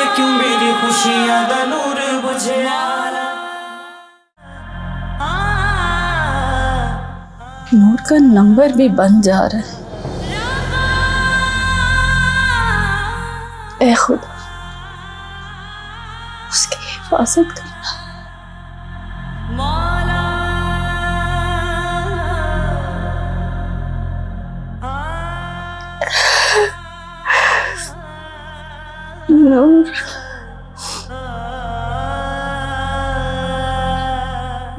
क्यों मेरी खुशियां दा नूर बुझया। नूर का नंबर भी बन जा रहा है। ए खुदा, उसकी हिफाजत करना। नूर,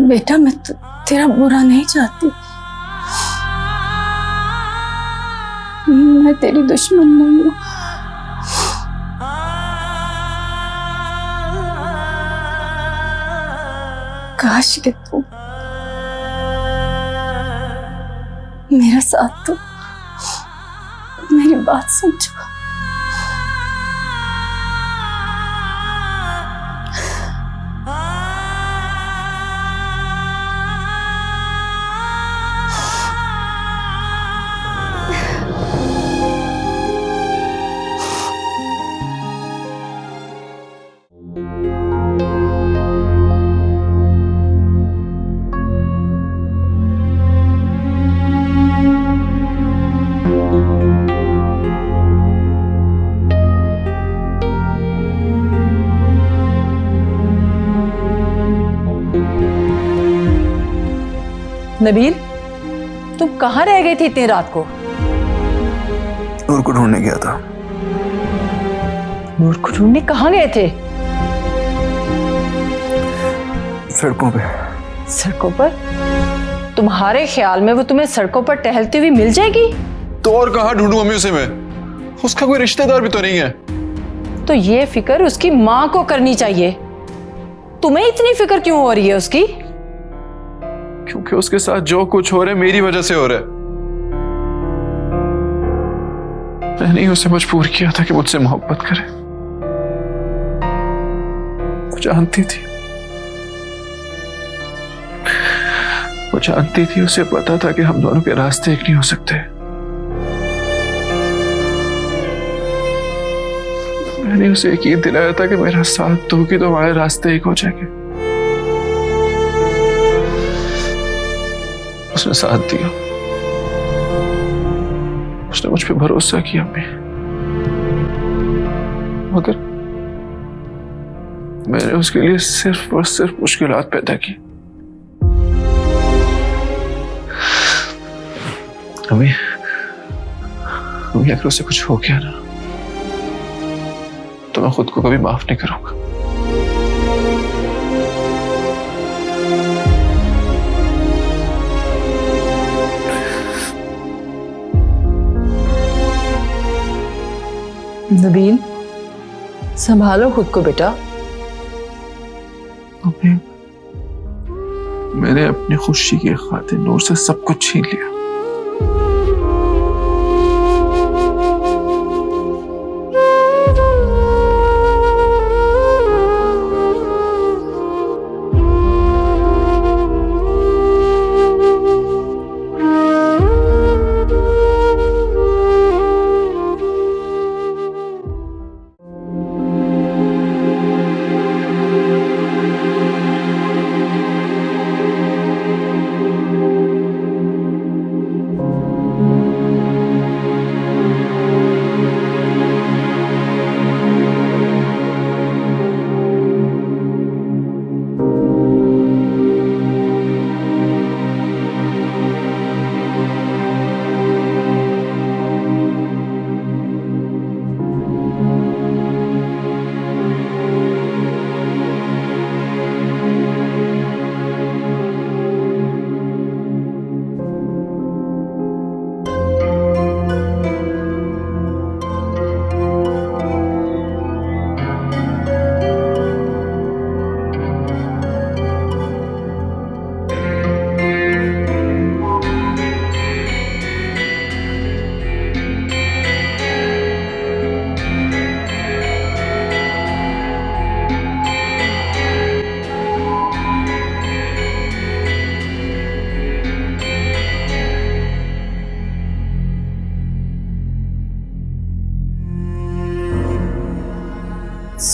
बेटा मैं तेरा बुरा नहीं चाहती। मैं तेरी दुश्मन नहीं हूँ। काश कि तू मेरा साथ दो, मेरी बात समझो। नबील, तुम कहाँ रह गई थी इतनी रात को? नूर को ढूंढने गया था। नूर को ढूंढने कहाँ गए थे? सड़कों पे। सड़कों पर? तुम्हारे ख्याल में वो तुम्हें सड़कों पर टहलती हुई मिल जाएगी? तो और कहाँ ढूंढूं मम्मी उसे मैं? उसका कोई रिश्तेदार भी तो नहीं है। तो ये फिक्र उसकी माँ को करनी चाहिए। तुम्हें इतनी फिक्र क्यों हो रही है उसकी? क्योंकि उसके साथ जो कुछ हो रहा है मेरी वजह से हो रहा है। मैंने ही उसे मजबूर किया था कि मुझसे मोहब्बत करे। वो जानती थी, वो जानती थी, उसे पता था कि हम दोनों के रास्ते एक नहीं हो सकते। मैंने उसे यकीन दिलाया था कि मेरा साथ दोगी तो हमारे रास्ते एक हो जाएंगे। उसने साथ दिया, उसने मुझ पे भरोसा किया मगर मैंने उसके लिए सिर्फ और सिर्फ मुश्किलात पैदा की। अभी अगर उसे कुछ हो गया ना तो मैं खुद को कभी माफ नहीं करूंगा। नबील, संभालो खुद को बेटा। मैंने अपनी खुशी की खातिर नूर से सब कुछ छीन लिया।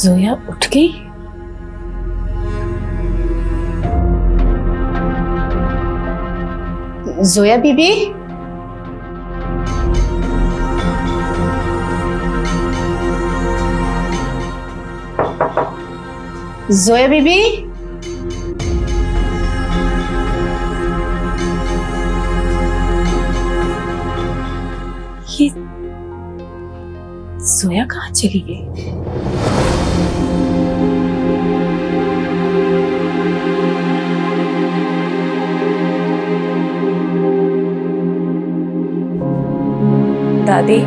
जोया उठ गई। जोया बीबी, जोया बीबी, ये जोया कहाँ चली गई? दादी,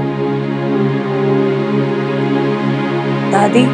दादी,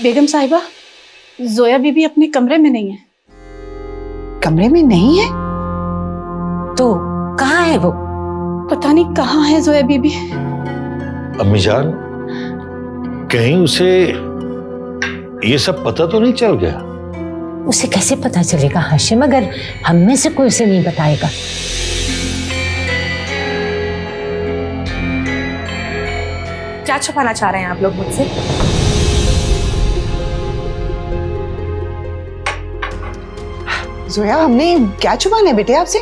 बेगम साहिबा, जोया बीबी अपने कमरे में नहीं है। कमरे में नहीं है? तो कहाँ है वो? पता नहीं कहाँ है जोया बीबी। अम्मी जान, कहीं उसे ये सब पता तो नहीं चल गया? उसे कैसे पता चलेगा हाशिम, अगर हम में से कोई उसे नहीं बताएगा? क्या छुपाना चाह रहे हैं आप लोग मुझसे? जोया, हमने क्या छुपाना है बेटे आपसे?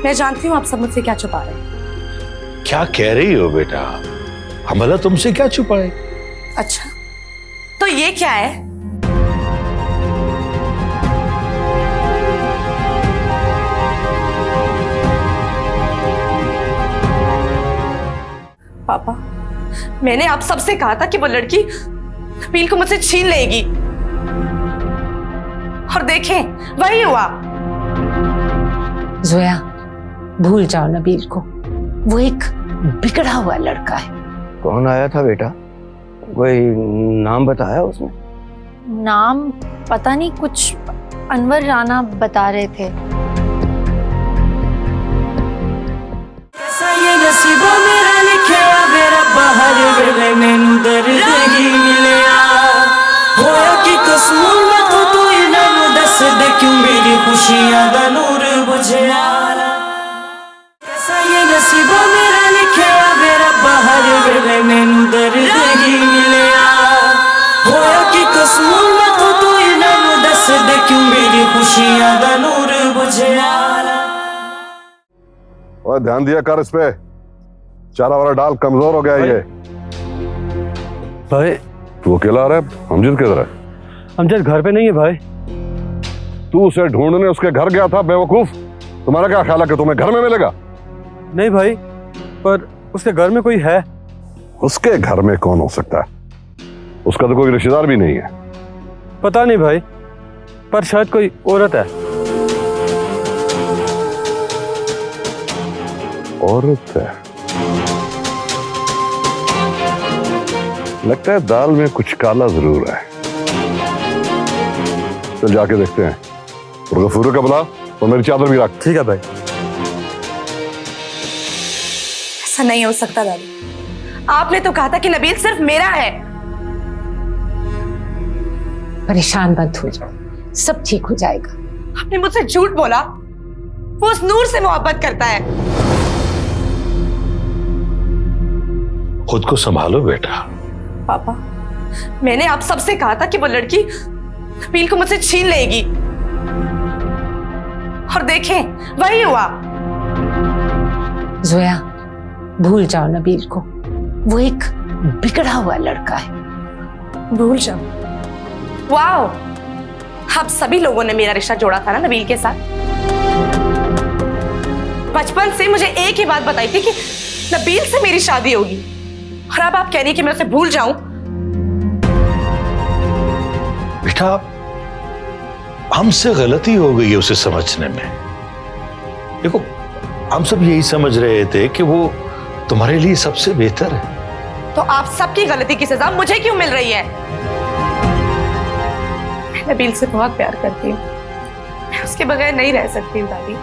मैं जानती हूँ आप सब मुझसे क्या छुपा रहे हैं। क्या कह रही हो बेटा? हम भला तुमसे क्या छुपाए? अच्छा, तो ये क्या है? पापा, मैंने आप सबसे कहा था कि वो लड़की नबील को मुझसे छीन लेगी, और देखें वही हुआ। जोया, भूल जाओ नबील को, वो एक बिगड़ा हुआ लड़का है। कौन आया था बेटा? कोई नाम बताया उसने? नाम पता नहीं, कुछ अनवर राना बता रहे थे। ये नसीबा मेरा लिखिया मेरा बाहर वेले मैनू दर्द ही मिलिया होया कि कसूर मैं तो तू इन्हां दस दे क्यों मेरी खुशियां दा नूर बुझिया ये नसीबा मेरा लिखिया मेरा बाहर वेले मैनू दर्द ही मिलिया होया कि कसूर मैं तो तू इन्हां दस दे क्यों मेरी खुशियां दा नूर बुझिया। और ध्यान दिया कर इस पे, चारा वाला डाल कमजोर हो गया ये। भाई तू अकेला आ रहा है? अमजद किधर है? अमजद घर पे नहीं है भाई। तू उसे ढूंढने उसके घर गया था बेवकूफ। तुम्हारा क्या ख्याल है कि तुम्हें घर में मिलेगा? नहीं भाई, पर उसके घर में कोई है। उसके घर में कौन हो सकता है? उसका तो कोई रिश्तेदार भी नहीं है। पता नहीं भाई, पर शायद कोई औरत है। औरत है? लगता है दाल में कुछ काला जरूर है। चल जाके देखते हैं। और गफूर का बुला और मेरी चादर भी रख। ठीक है भाई। ऐसा नहीं हो सकता दादी, आपने तो कहा था कि नबील सिर्फ मेरा है। परेशान मत हो जाओ, सब ठीक हो जाएगा। आपने मुझसे झूठ बोला, वो उस नूर से मोहब्बत करता है। खुद को संभालो बेटा। पापा, मैंने आप सबसे कहा था कि वो लड़की नबील को मुझसे छीन लेगी, और देखें वही हुआ। जोया, भूल जाओ नबील को, वो एक बिगड़ा हुआ लड़का है। भूल जाओ? वाओ, आप सभी लोगों ने मेरा रिश्ता जोड़ा था ना नबील के साथ। बचपन से मुझे एक ही बात बताई थी कि नबील से मेरी शादी होगी और अब आप कह रही हैं कि मैं उसे भूल जाऊं? बेटा, हमसे गलती हो गई है उसे समझने में। देखो, हम सब यही समझ रहे थे कि वो तुम्हारे लिए सबसे बेहतर है। तो आप सबकी गलती की सजा मुझे क्यों मिल रही है? मैं नबील से बहुत प्यार करती हूँ, मैं उसके बगैर नहीं रह सकती हूँ दादी।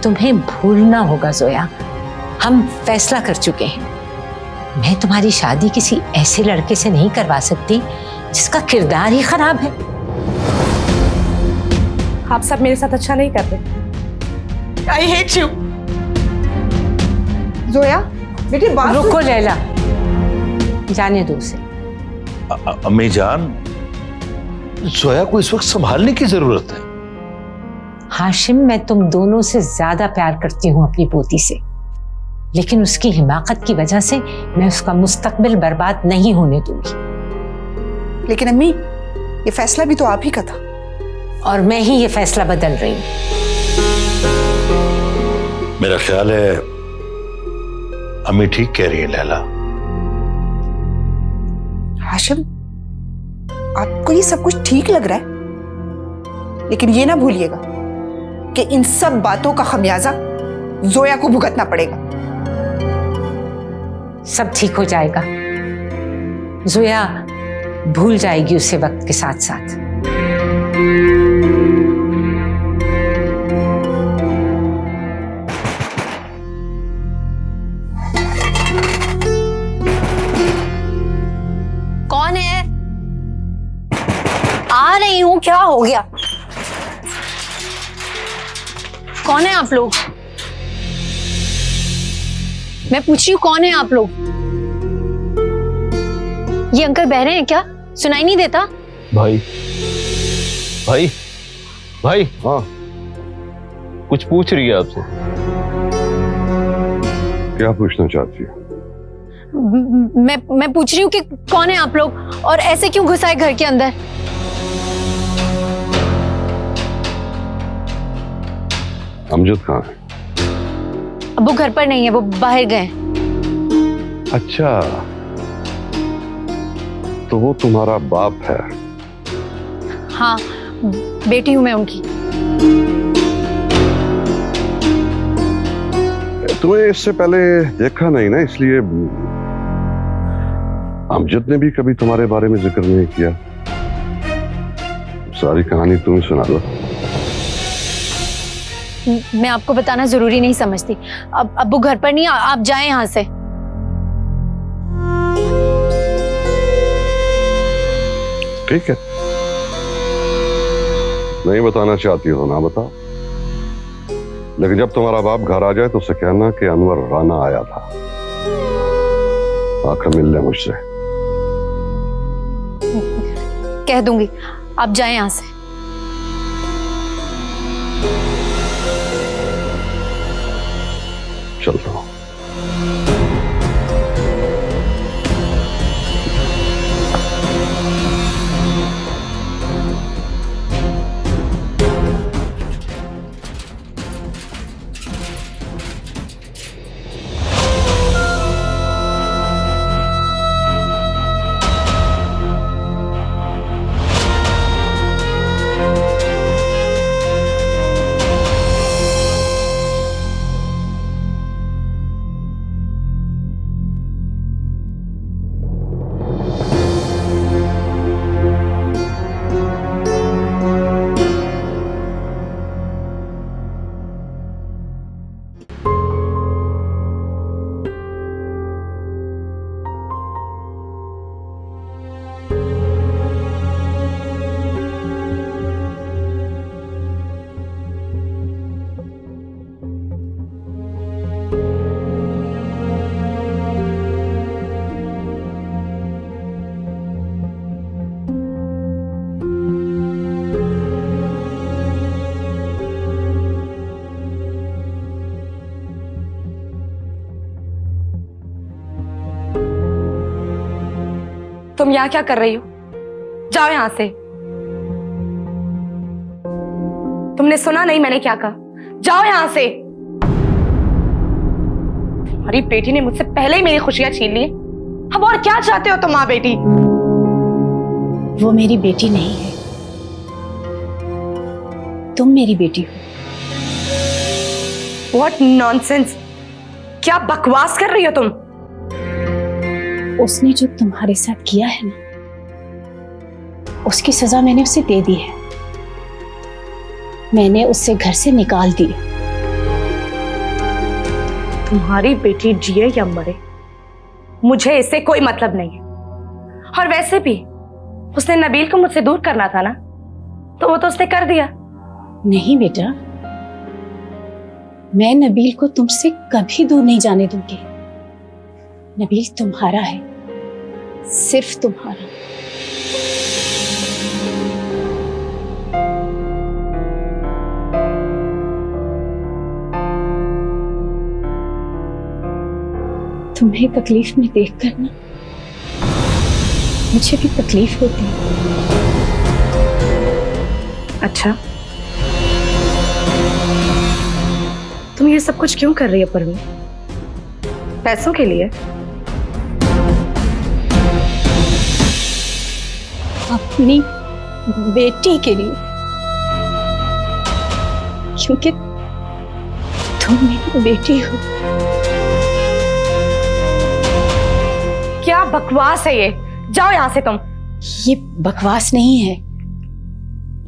तुम्हें भूलना होगा जोया, हम फैसला कर चुके हैं। मैं तुम्हारी शादी किसी ऐसे लड़के से नहीं करवा सकती जिसका किरदार ही खराब है। आप सब मेरे साथ अच्छा नहीं कर रहे। I hate you. जोया बेटी बात रुको लैला, जाने दो उसे। अम्मी जान, जोया को इस वक्त संभालने की जरूरत है। हाशिम, मैं तुम दोनों से ज्यादा प्यार करती हूँ अपनी पोती से, लेकिन उसकी हिमाकत की वजह से मैं उसका मुस्तकबिल बर्बाद नहीं होने दूंगी। लेकिन अम्मी, ये फैसला भी तो आप ही का था। और मैं ही ये फैसला बदल रही हूँ। मेरा ख्याल है अम्मी ठीक कह रही है लैला। हाशिम, आपको ये सब कुछ ठीक लग रहा है, लेकिन ये ना भूलिएगा कि इन सब बातों का खमियाजा जोया को भुगतना पड़ेगा। सब ठीक हो जाएगा, जोया भूल जाएगी उसे वक्त के साथ साथ। कौन है? आ रही हूँ, क्या हो गया? कौन है आप लोग? मैं पूछ रही हूँ, कौन है आप लोग? ये अंकल बह रहे हैं क्या? सुनाई नहीं देता? भाई भाई भाई, हाँ कुछ पूछ रही है आपसे। क्या पूछना चाहती है? मैं पूछ रही हूँ कि कौन है आप लोग और ऐसे क्यों घुस आए घर के अंदर? अमजद कहाँ है? अब वो घर पर नहीं है, वो बाहर गए। अच्छा, तो वो तुम्हारा बाप है? हाँ, बेटी हूं मैं उनकी। तुम्हें इससे पहले देखा नहीं ना, इसलिए अमजद ने भी कभी तुम्हारे बारे में जिक्र नहीं किया। सारी कहानी तुम्हें सुना दो। मैं आपको बताना जरूरी नहीं समझती। अब वो घर पर नहीं, आप जाएं यहां से। ठीक है, नहीं बताना चाहती हो ना बताओ, लेकिन जब तुम्हारा बाप घर आ जाए तो उसे कहना कि अनवर राना आया था आकर मिलने मुझसे। कह दूंगी, आप जाएं यहां से। चलता हूं। तुम यहाँ क्या कर रही हो? जाओ यहां से। तुमने सुना नहीं मैंने क्या कहा? जाओ यहां से। तुम्हारी बेटी ने मुझसे पहले ही मेरी खुशियां छीन ली। अब और क्या चाहते हो तुम माँ बेटी? वो मेरी बेटी नहीं है, तुम मेरी बेटी हो। What nonsense! क्या बकवास कर रही हो तुम? उसने जो तुम्हारे साथ किया है ना, उसकी सजा मैंने उसे दे दी है। मैंने उससे घर से निकाल दी। तुम्हारी बेटी जिए या मरे, मुझे इससे कोई मतलब नहीं है। और वैसे भी उसने नबील को मुझसे दूर करना था ना, तो वो तो उसने कर दिया। नहीं बेटा, मैं नबील को तुमसे कभी दूर नहीं जाने दूंगी। नबील तुम्हारा है, सिर्फ तुम्हारा। तुम्हें तकलीफ में देखकर ना मुझे भी तकलीफ होती है। अच्छा, तुम ये सब कुछ क्यों कर रही हो परवीन? पैसों के लिए? अपनी बेटी के लिए, क्योंकि तुम मेरी बेटी हो। क्या बकवास है ये? जाओ यहां से तुम। ये बकवास नहीं है,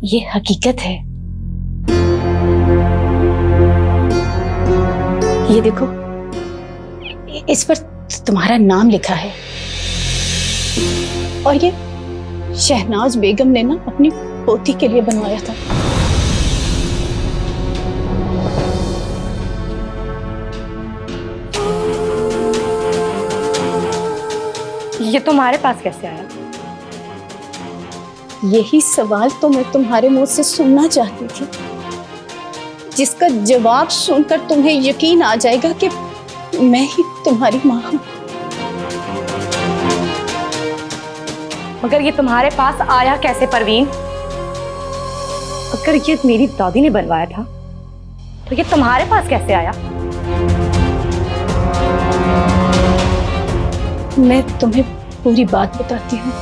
ये हकीकत है। ये देखो, इस पर तुम्हारा नाम लिखा है, और ये शहनाज बेगम ने ना अपनी पोती के लिए बनवाया था। ये तुम्हारे पास कैसे आया? यही सवाल तो मैं तुम्हारे मुंह से सुनना चाहती थी, जिसका जवाब सुनकर तुम्हें यकीन आ जाएगा कि मैं ही तुम्हारी माँ हूं। मगर ये तुम्हारे पास आया कैसे परवीन? अगर ये मेरी दादी ने बनवाया था, तो ये तुम्हारे पास कैसे आया? मैं तुम्हें पूरी बात बताती हूँ।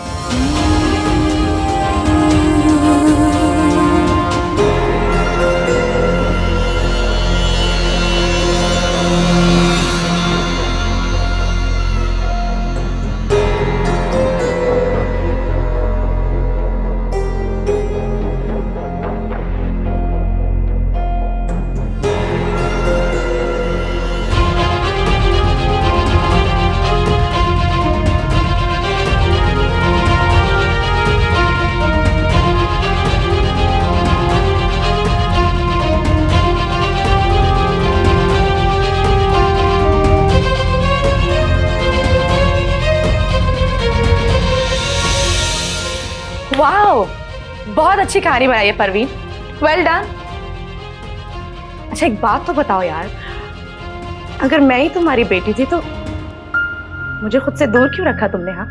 वाओ, बहुत अच्छी कहानी बनाई है परवीन। Well done. अच्छा, एक बात तो बताओ यार, अगर मैं ही तुम्हारी बेटी थी तो मुझे खुद से दूर क्यों रखा तुमने? हाँ,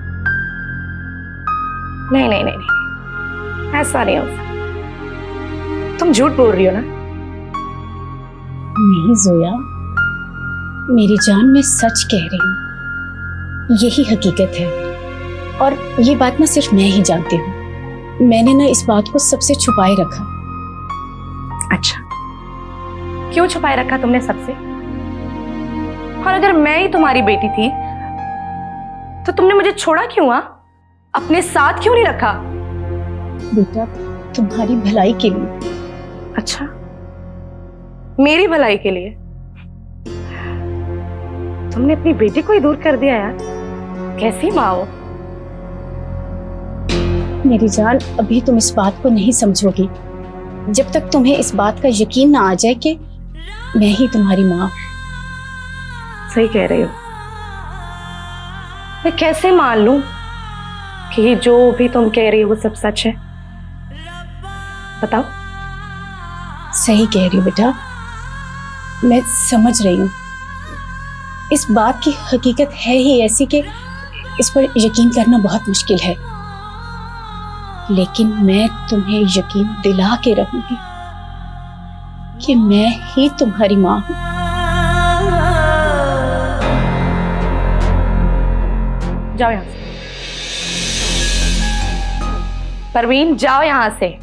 नहीं नहीं नहीं नहीं, ऐसा नहीं हो सकता। तुम झूठ बोल रही हो ना? नहीं जोया, मेरी जान, मैं सच कह रही हूँ। यही हकीकत है, और ये बात ना सिर्फ मैं ही जानती हूँ। मैंने ना इस बात को सबसे छुपाए रखा। अच्छा, क्यों छुपाए रखा तुमने सबसे? और अगर मैं ही तुम्हारी बेटी थी तो तुमने मुझे छोड़ा क्यों? अपने साथ क्यों नहीं रखा? बेटा, तुम्हारी भलाई के लिए। अच्छा, मेरी भलाई के लिए? तुमने अपनी बेटी को ही दूर कर दिया यार। कैसी माँ हो? मेरी जान, अभी तुम इस बात को नहीं समझोगी जब तक तुम्हें इस बात का यकीन ना आ जाए कि मैं ही तुम्हारी माँ हूं। सही कह रही हो। मैं कैसे मान लूं कि जो भी तुम कह रही हो वो सब सच है? बताओ। सही कह रही हो बेटा, मैं समझ रही हूँ। इस बात की हकीकत है ही ऐसी कि इस पर यकीन करना बहुत मुश्किल है, लेकिन मैं तुम्हें यकीन दिला के रहूंगी कि मैं ही तुम्हारी माँ हूं। जाओ यहाँ से। परवीन जाओ यहाँ से,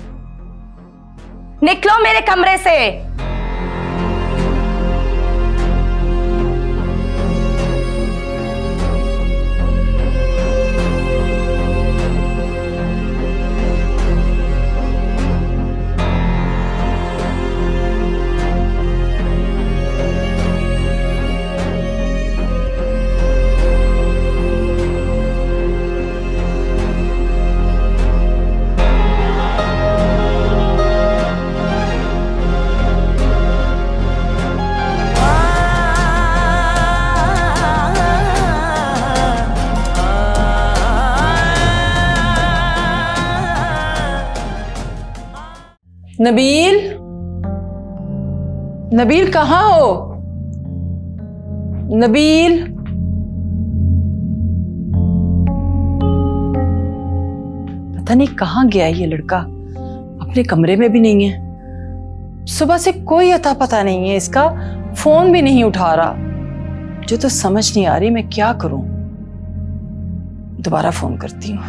निकलो मेरे कमरे से। नबील, नबील कहाँ हो? नबील, पता नहीं कहाँ गया ये लड़का, अपने कमरे में भी नहीं है। सुबह से कोई अता पता नहीं है इसका, फोन भी नहीं उठा रहा। मुझे तो समझ नहीं आ रही मैं क्या करूं। दोबारा फोन करती हूँ।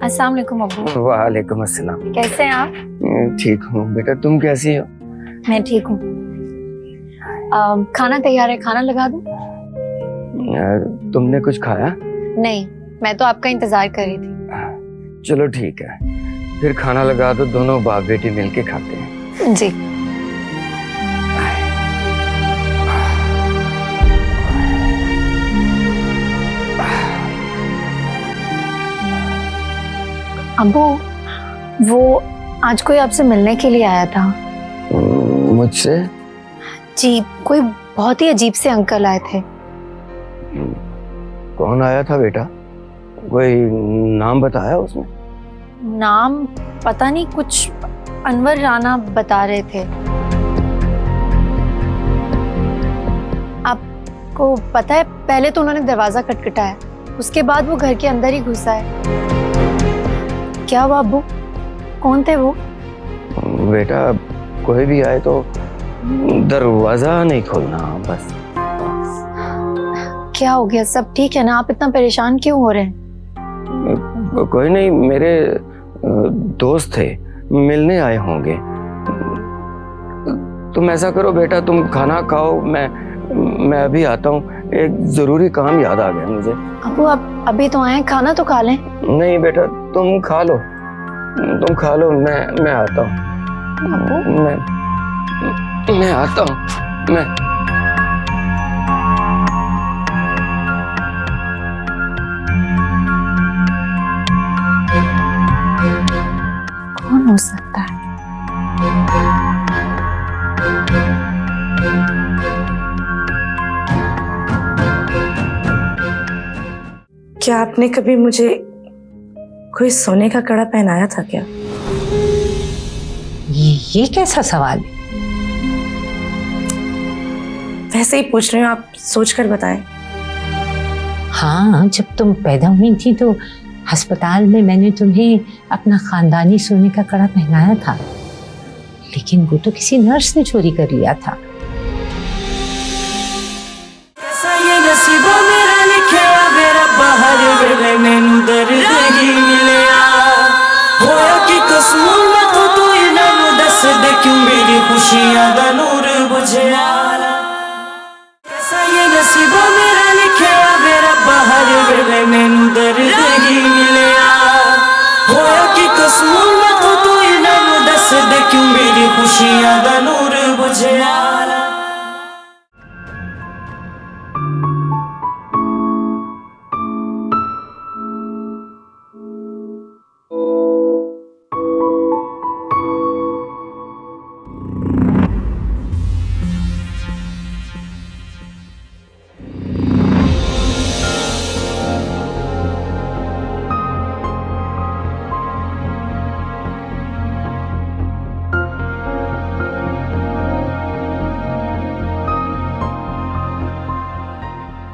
अस्सलाम वालेकुम अब्बू। वालेकुम अस्सलाम। कैसे हैं आप? ठीक हूँ बेटा, तुम कैसी हो? मैं ठीक हूँ। खाना तैयार है, खाना लगा दूँ? तुमने कुछ खाया? नहीं, मैं तो आपका इंतजार कर रही थी। चलो ठीक है, फिर खाना लगा दो, दोनों बाप बेटी मिलके खाते हैं। जी। अब्बू, वो आज कोई आपसे मिलने के लिए आया था। मुझसे? जी, कोई बहुत ही अजीब से अंकल आए थे। कौन आया था बेटा? कोई नाम बताया उसने? नाम पता नहीं, कुछ अनवर राना बता रहे थे। आपको पता है, पहले तो उन्होंने दरवाजा खटखटाया, उसके बाद वो घर के अंदर ही घुसा है। क्या हुआ अब्बू? कौन थे वो? बेटा, कोई भी आए तो दरवाजा नहीं खोलना बस। क्या हो गया? सब ठीक है ना? आप इतना परेशान क्यों हो रहे हैं? कोई नहीं, मेरे दोस्त थे, मिलने आए होंगे। तुम ऐसा करो बेटा, तुम खाना खाओ, मैं अभी आता हूँ, एक जरूरी काम याद आ गया मुझे। अब्बू, आप अभी तो आए, खाना तो खा लें। नहीं बेटा, तुम खा लो, तुम खा लो, मैं आता हूँ। मैं आता हूँ। मैं कौन हो सकता है? क्या आपने कभी मुझे कोई सोने का कड़ा पहनाया था क्या? ये कैसा सवाल है? वैसे ही पूछ रही हूँ, आप सोचकर बताएं। हाँ, जब तुम पैदा हुई थी तो अस्पताल में मैंने तुम्हें अपना खानदानी सोने का कड़ा पहनाया था, लेकिन वो तो किसी नर्स ने चोरी कर लिया था। कैसा ये नसीबा मेरा लिखिया वे रब्बा, हर वेले मैनू दर्द ही मिलिया। होया कि कसूर मैं तो तू इन्हां नू दस दे, क्यों मेरी खुशियां दा नूर बुझिया। कैसा ये नसीबा मेरा लिखिया वे रब्बा, हर वेले मैनू दर्द ही मिलिया। होया कि कसूर मैं तो तू इन्हां नू दस दे, क्यों मेरी खुशियां दा नूर बुझिया।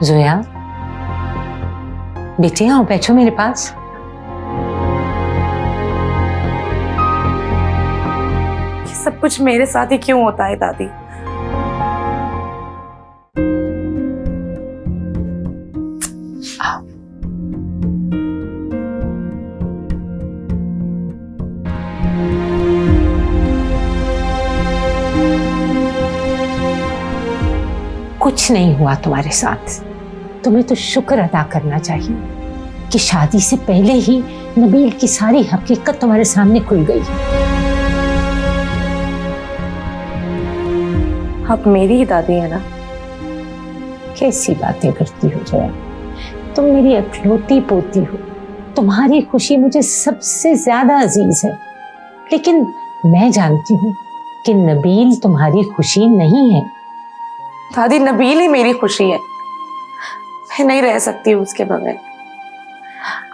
जोया, बेटे आओ बैठो मेरे पास। ये सब कुछ मेरे साथ ही क्यों होता है दादी? कुछ नहीं हुआ तुम्हारे साथ। तुम्हें तो शुक्र अदा करना चाहिए कि शादी से पहले ही नबील की सारी हकीकत तुम्हारे सामने खुल गई। आप मेरी ही दादी है ना? कैसी बातें करती हो जोया, तुम मेरी इकलौती पोती हो। तुम्हारी खुशी मुझे सबसे ज्यादा अजीज है, लेकिन मैं जानती हूँ कि नबील तुम्हारी खुशी नहीं है। दादी नबील ही मेरी खुशी है, मैं नहीं रह सकती हूँ उसके बगैर।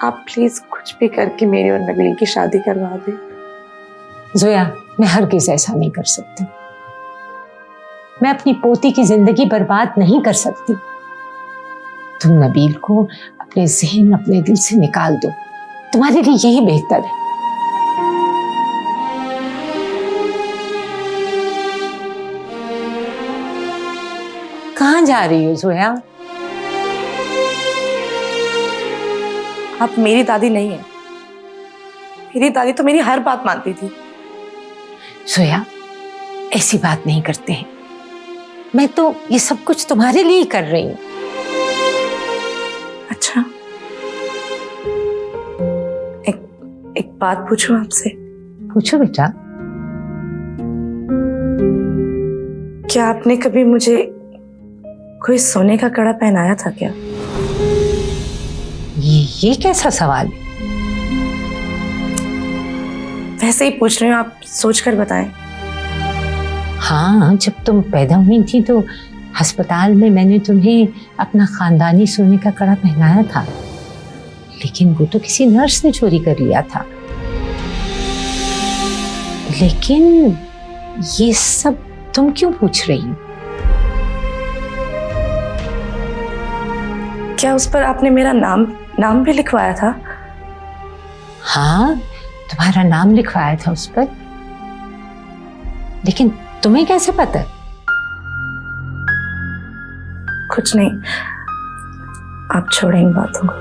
आप प्लीज कुछ भी करके मेरी और नबील की शादी करवा दें। जोया, मैं हरगिज़ ऐसा नहीं कर सकती। मैं अपनी पोती की जिंदगी बर्बाद नहीं कर सकती। तुम नबील को अपने ज़हन, अपने दिल से निकाल दो, तुम्हारे लिए यही बेहतर है। कहाँ जा रही हो जोया? आप मेरी दादी नहीं है। मेरी दादी तो मेरी हर बात मानती थी। जोया, ऐसी बात नहीं करते हैं। मैं तो ये सब कुछ तुम्हारे लिए ही कर रही हूँ। अच्छा, एक बात पूछूं आपसे? पूछो बेटा। क्या आपने कभी मुझे कोई सोने का कड़ा पहनाया था क्या? ये कैसा सवाल है? वैसे ही पूछ रही हूँ, आप सोच कर बताएं। हाँ, जब तुम पैदा हुई थी तो अस्पताल में मैंने तुम्हें अपना खानदानी सोने का कड़ा पहनाया था, लेकिन वो तो किसी नर्स ने चोरी कर लिया था। लेकिन ये सब तुम क्यों पूछ रही हो? क्या उस पर आपने मेरा नाम भी लिखवाया था? हाँ, तुम्हारा नाम लिखवाया था उस पर, लेकिन तुम्हें कैसे पता? कुछ नहीं, आप छोड़ें इन बातों को।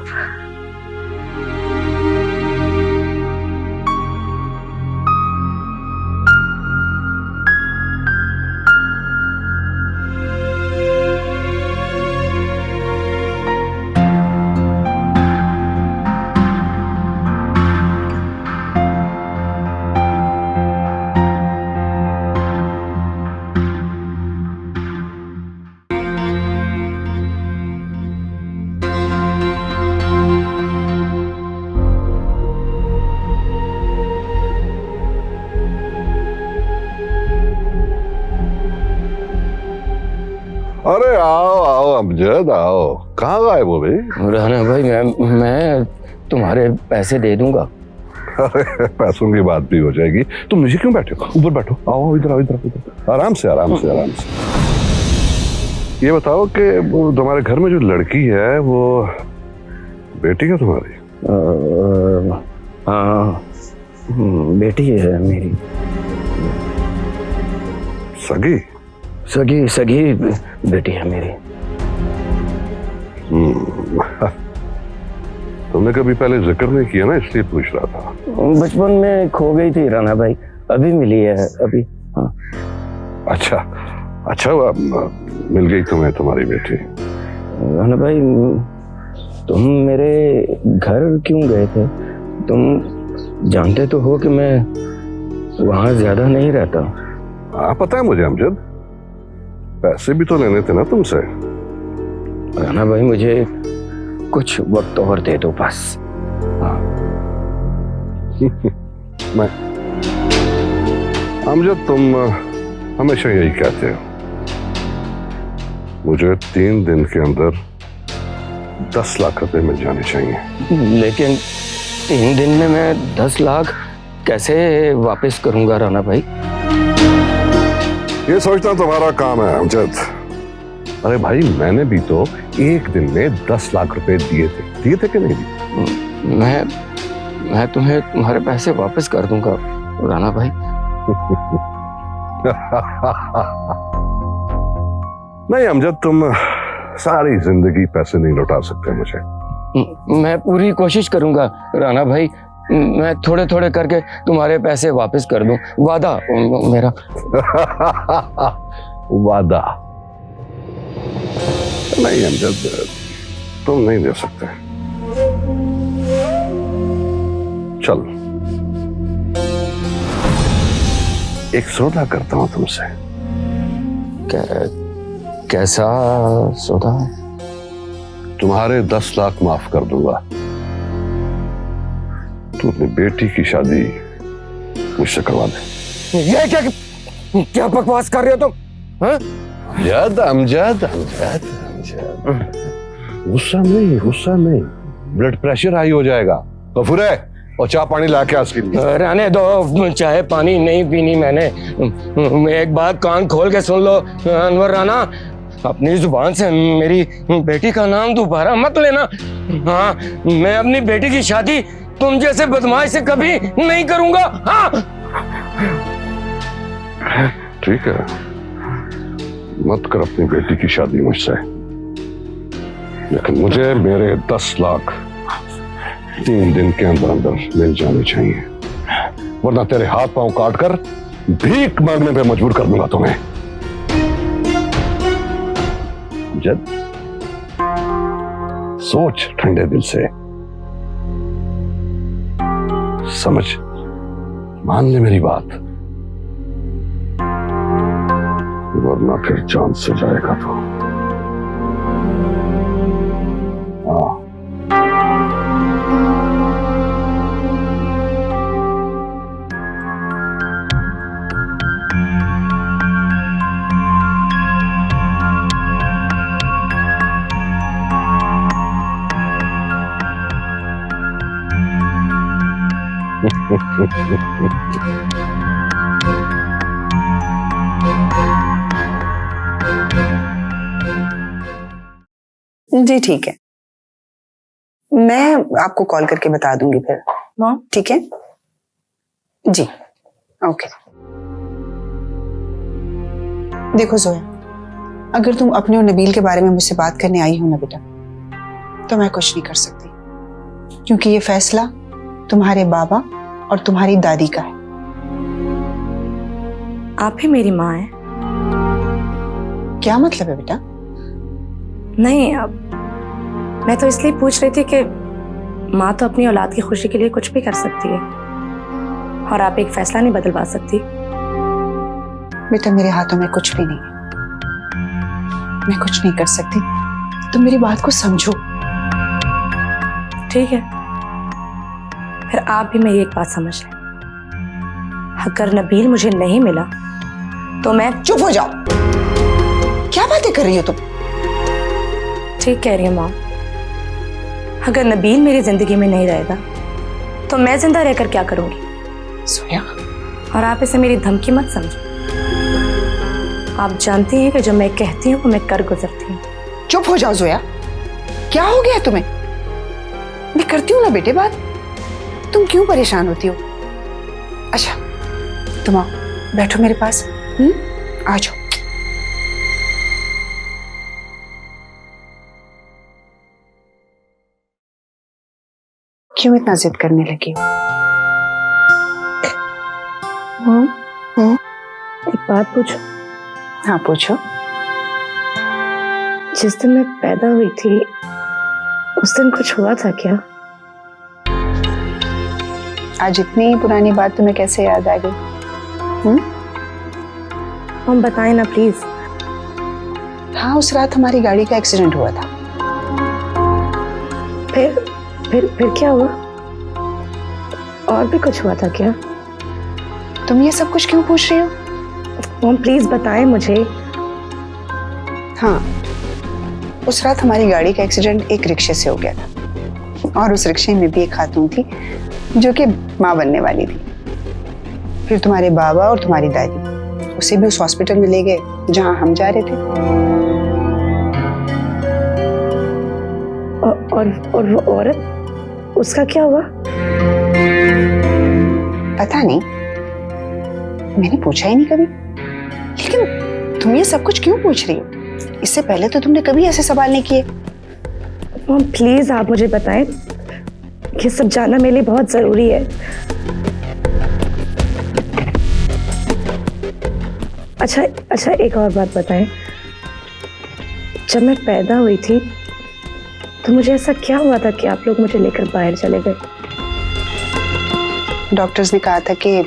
अरे आओ आओ अमजद आओ। कहाँ गायब हो भाई? राना भाई, मैं तुम्हारे पैसे दे दूंगा। अरे पैसों की बात भी हो जाएगी, तुम नीचे क्यों बैठे हो? ऊपर बैठो, आओ इधर आओ, इधर आराम से आराम से आराम से। ये बताओ कि वो तुम्हारे घर में जो लड़की है वो बेटी है तुम्हारी? हाँ, बेटी है मेरी। सगी? सगी बेटी है मेरी। तुमने कभी पहले जिक्र नहीं किया ना, इसलिए पूछ रहा था। बचपन में खो गई थी राना भाई, अभी मिली है अभी। हाँ। अच्छा मिल गई तुम्हें तुम्हारी बेटी? राना भाई, तुम मेरे घर क्यों गए थे? तुम जानते तो हो कि मैं वहां ज्यादा नहीं रहता। हाँ पता है मुझे अमजद, पैसे भी तो लेने थे ना तुमसे। राना भाई, मुझे कुछ वक्त और दे दो बस। हाँ। मैं अमजद, तुम हमेशा यही कहते हो, मुझे 3 दिन के अंदर 10 लाख रुपए मिल जाने चाहिए। लेकिन 3 दिन में मैं 10 लाख कैसे वापस करूंगा राना भाई? ये सोचना तुम्हारा काम है अमजद। अरे भाई, मैंने भी तो एक दिन में 10 लाख रुपए दिए थे कि नहीं दिए? मैं तुम्हें तुम्हारे पैसे वापस कर दूंगा राणा भाई। नहीं अमजद, तुम सारी जिंदगी पैसे नहीं लौटा सकते मुझे। मैं पूरी कोशिश करूंगा राणा भाई, मैं थोड़े थोड़े करके तुम्हारे पैसे वापस कर दूं, वादा मेरा। वादा नहीं अमजद, तुम नहीं दे सकते। चल, एक सौदा करता हूं तुमसे। कैसा सौदा? तुम्हारे 10 लाख माफ कर दूंगा। तू अपनी बेटी की शादी मुझसे करवा दे। ये क्या बकवास कर रहे हो तुम? हाँ? अमजद, गुस्सा नहीं, ब्लड प्रेशर हाई हो जाएगा। गफूर है, और चाय पानी ला के उसके लिए। रहने दो, चाय पानी नहीं पीनी मैंने। एक बात कान खोल के सुन लो अनवर राणा, अपनी जुबान से मेरी बेटी का नाम दोबारा मत लेना। हाँ, मैं अपनी बेटी की शादी तुम जैसे बदमाश से कभी नहीं करूंगा। हाँ? ठीक है, मत कर अपनी बेटी की शादी मुझसे, लेकिन मुझे मेरे 10 लाख 3 दिन के अंदर अंदर मिल जाने चाहिए, वरना तेरे हाथ पांव काट कर भीख मांगने पे मजबूर कर दूंगा तुम्हें। जब सोच ठंडे दिल से, समझ, मान ले मेरी बात, वरना फिर जान से जाएगा तो। हाँ, जी ठीक है, मैं आपको कॉल करके बता दूंगी फिर। मॉम, ठीक है जी, ओके। देखो जोया, अगर तुम अपने और नबील के बारे में मुझसे बात करने आई हो ना बेटा, तो मैं कुछ नहीं कर सकती, क्योंकि ये फैसला तुम्हारे बाबा और तुम्हारी दादी का है। आप ही मेरी माँ हैं। क्या मतलब है बेटा? नहीं, अब मैं तो इसलिए पूछ रही थी कि माँ तो अपनी औलाद की खुशी के लिए कुछ भी कर सकती है, और आप एक फैसला नहीं बदलवा सकती। बेटा, मेरे हाथों में कुछ भी नहीं है, मैं कुछ नहीं कर सकती, तुम मेरी बात को समझो। ठीक है, फिर आप भी मेरी एक बात समझ लें, अगर नबील मुझे नहीं मिला तो मैं। चुप हो जाओ, क्या बातें कर रही हो तुम? ठीक कह रही हूँ माँ, अगर नबील मेरी जिंदगी में नहीं रहेगा तो मैं जिंदा रहकर क्या करूंगी? सोया, और आप इसे मेरी धमकी मत समझो, आप जानती हैं कि जो मैं कहती हूँ वो मैं कर गुजरती हूँ। चुप हो जाओ जोया, क्या हो गया तुम्हें? मैं करती हूँ ना बेटे बात, तुम क्यों परेशान होती हो? अच्छा, तुम आओ, बैठो मेरे पास। आ जाओ। क्यों इतना जिद करने लगी हो? एक बात पूछो? हाँ पूछो। जिस दिन मैं पैदा हुई थी उस दिन कुछ हुआ था क्या? आज इतनी पुरानी बात तुम्हें कैसे याद आ गई? हम बताएं ना प्लीज। हाँ, उस रात हमारी गाड़ी का एक्सीडेंट हुआ था। फिर क्या हुआ? और भी कुछ हुआ था क्या? तुम ये सब कुछ क्यों पूछ रही हो? मॉम प्लीज बताएं मुझे। हाँ, उस रात हमारी गाड़ी का एक्सीडेंट एक रिक्शे से हो गया था, और उस रिक्शे में भी एक खातून थी जो कि माँ बनने वाली थी। फिर तुम्हारे बाबा और तुम्हारी दादी उसे भी उस हॉस्पिटल में ले गए जहां हम जा रहे थे। और वो औरत, उसका क्या हुआ? पता नहीं, मैंने पूछा ही नहीं कभी। लेकिन तुम ये सब कुछ क्यों पूछ रही हो? इससे पहले तो तुमने कभी ऐसे सवाल नहीं किए। मॉम प्लीज आप मुझे बताएं, ये सब जानना मेरे लिए बहुत जरूरी है। अच्छा एक और बात बताएं, जब मैं पैदा हुई थी तो मुझे ऐसा क्या हुआ था कि आप लोग मुझे लेकर बाहर चले गए? डॉक्टर्स ने कहा था कि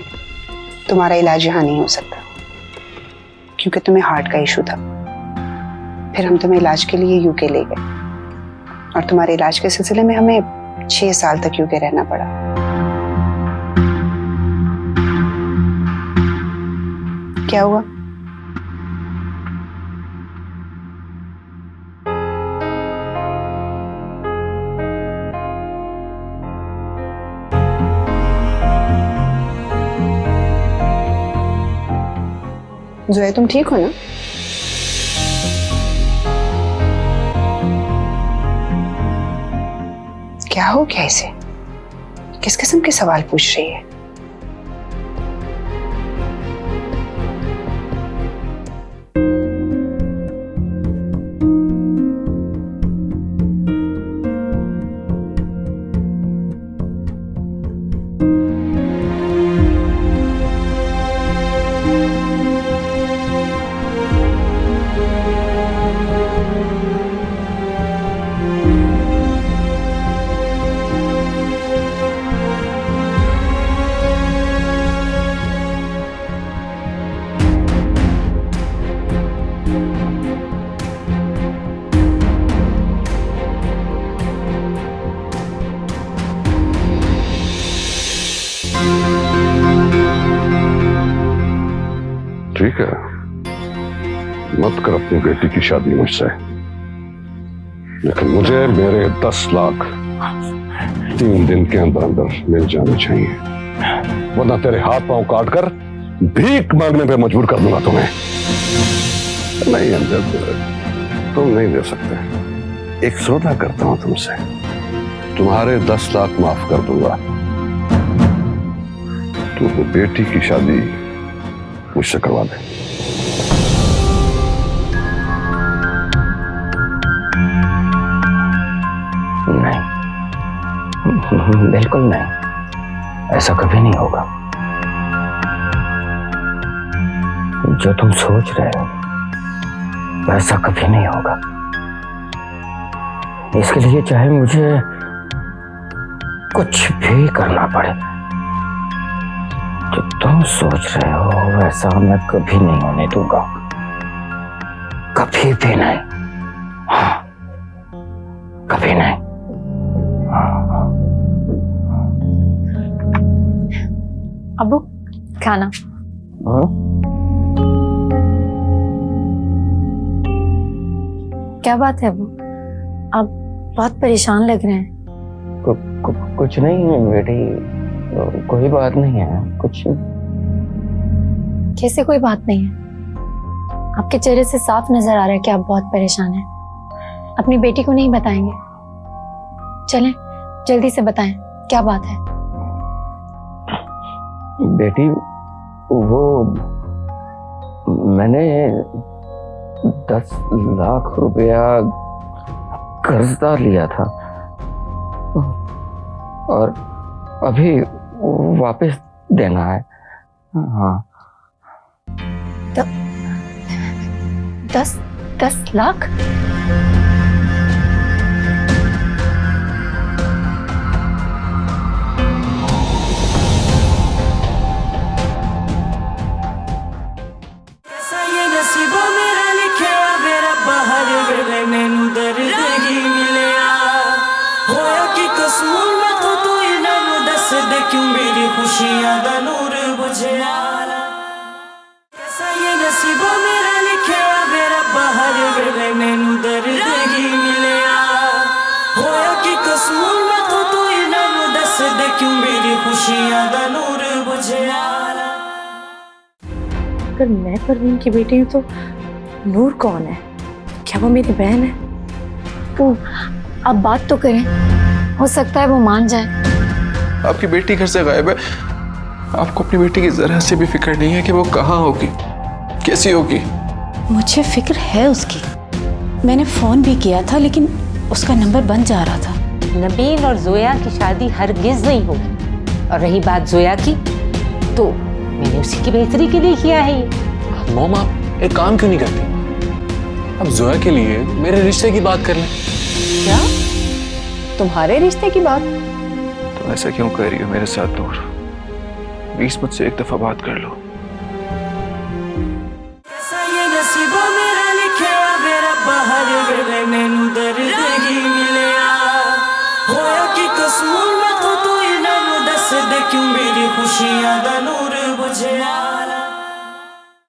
तुम्हारा इलाज यहाँ नहीं हो सकता क्योंकि तुम्हें हार्ट का इशू था। फिर हम तुम्हें इलाज के लिए यूके ले गए और तुम्हारे इलाज के सिलसिले में हमें 6 साल तक यूके रहना पड़ा। क्या हुआ? जोया तुम ठीक हो ना? क्या हो क्या इसे? किस किस्म के सवाल पूछ रही है? ठीक है, मत कर अपनी बेटी की शादी मुझसे, लेकिन मुझे मेरे 10 लाख 3 दिन के अंदर अंदर मिल जाने चाहिए, वरना तेरे हाथ पांव काट कर भीख मांगने पे मजबूर कर दूंगा तुम्हें। नहीं अमजद, तुम नहीं दे सकते। एक सौदा करता हूं तुमसे, तुम्हारे 10 लाख माफ कर दूंगा, तुम बेटी की शादी मुझसे करवा दे। नहीं, बिल्कुल नहीं, ऐसा कभी नहीं होगा। जो तुम सोच रहे हो वैसा कभी नहीं होगा। इसके लिए चाहे मुझे कुछ भी करना पड़े, जो तुम सोच रहे हो वैसा मैं कभी नहीं होने दूंगा, कभी भी नहीं। हाँ, कभी नहीं। अबू खाना। क्या बात है अबू, आप बहुत परेशान लग रहे हैं। कुछ नहीं बेटी, कोई बात नहीं है। कुछ कैसे कोई बात नहीं है? आपके चेहरे से साफ नजर आ रहा है कि आप बहुत परेशान हैं। अपनी बेटी को नहीं बताएंगे? चलें जल्दी से बताएं, क्या बात है? बेटी, वो मैंने 10 लाख रुपया कर्जदार लिया था और अभी वापस देना है। हाँ। 10 लाख? कैसा ये नसीबों मेरा लिखिया वे रब्बा, हर वेले मैनू दर्द ही मिलिया। होया कि कसूर मैं तो तू इन्हां दस दे, क्यों मेरी खुशियां दा नूर बुझिया। कैसा ये नसीबों मेरा लिखिया वे रब्बा, हर वेले मैनू दर्द ही मिलिया। होया कि कसूर मैं तो तू इन्हां दस दे, क्यों मेरी खुशियां दा नूर बुझिया। अगर मैं परवीन की बेटी हूँ तो नूर कौन है? क्या वो मेरी बहन है? आप बात तो करें, हो सकता है वो मान जाए। आपकी बेटी घर से गायब है, आपको अपनी बेटी की जरा से भी फिक्र नहीं है कि वो कहाँ होगी, कैसी होगी? मुझे फिक्र है उसकी। मैंने फोन भी किया था लेकिन उसका नंबर बंद जा रहा था। नबील और जोया की शादी हरगिज नहीं होगी। और रही बात जोया की, तो मैंने उसी की बेहतरी के लिए किया है ये। मॉम आप एक काम क्यों नहीं करती? अब जोया के लिए मेरे रिश्ते की बात कर लें। क्या तुम्हारे रिश्ते की बात? तो ऐसा क्यों कर रही हो मेरे साथ नूर? प्लीज मुझसे एक दफा बात कर लो। कैसा ये नसीबा मेरा लिखिया वे रब्बा, हर वेले मैनू दर्द ही मिलिया। होया कि कसूर मैं तो तू इन्हां नू दस दे, क्यों मेरी खुशियां दा नूर